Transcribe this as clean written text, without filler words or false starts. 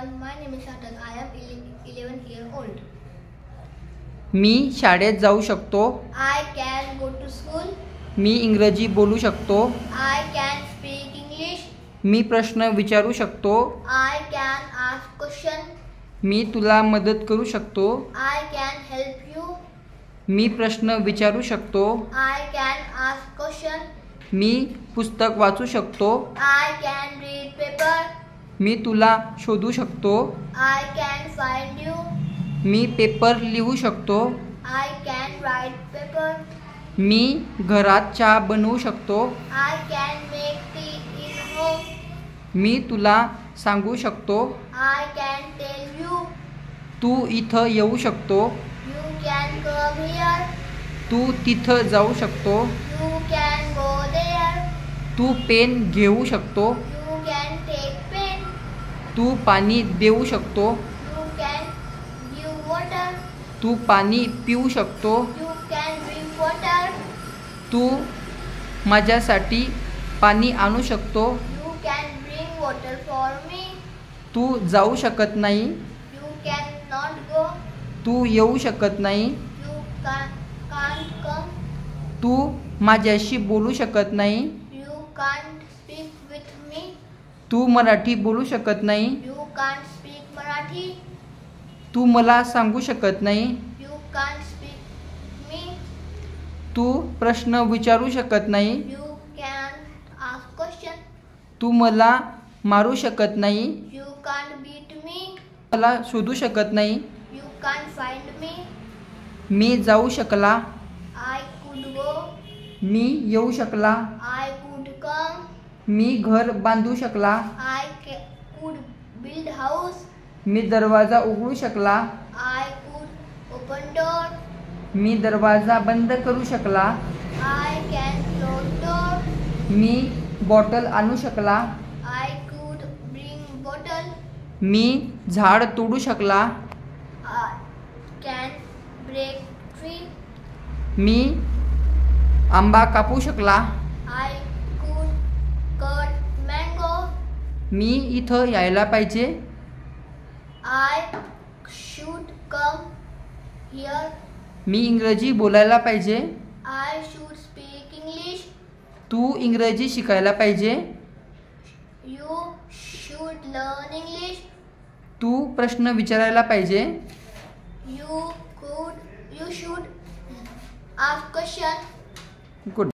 everyone, my name is Satak. I am 11 years old. मी शाळेत जाऊ शकतो. I can go to school. मी इंग्रजी बोलू शकतो. I can speak English. मी प्रश्न विचारू शकतो. I can ask question. मी तुला मदत करू शकतो. I can help you. मी प्रश्न विचारू शकतो. I can ask question. मी पुस्तक वाचू शकतो. I can read paper. मी तुला शोधू शकतो. I can find you. Me paper लिहू शकतो. I can write paper. मी घरात चहा बनवू शकतो. I can make tea in home. मी तुला सांगू शकतो. I can tell you. तू इथं येऊ शकतो. You can come here. तू तिथं जाऊ शकतो. You can go there. तू पेन घेऊ शकतो. You can take pen. तू पाणी देऊ शकतो. You can give water. तू पाणी पिऊ शकतो. You can drink water. तू माझ्यासाठी पाणी आणू शकतो. You can bring water for me. तू जाऊ शकत नाही. You can not go. तू येऊ शकत नाही. You can't come. तू माझ्याशी बोलू शकत नाही. You can't speak with me. तू मराठी बोलू शकत नाही. You can't speak Marathi. तू मला सांगू शकत नाही. You can't speak me. तू प्रश्न विचारू शकत नाही. You can ask question. तू मला मारू शकत नाही. You can't beat me. मला शोधू शकत नाही. You can't find me. मी जाऊ शकला. I could go. मी येऊ शकला. I could come. मी घर बांधू शकला. I could build house. मी दरवाजा उघडू शकला. I could open door. मी दरवाजा बंद करू शकला. I can close door. Me bottle आणू शकला. I could bring bottle. मी झाड तोडू शकला. I can break tree. मी आंबा कापू शकला. I could cut mango. मी इथं यायला पाहिजे. I should come here. मी इंग्रजी बोलायला पाहिजे. I should speak English. तू इंग्रजी शिकायला पाहिजे. You should learn English. तू प्रश्न विचारायला पाहिजे. You should ask question. Good.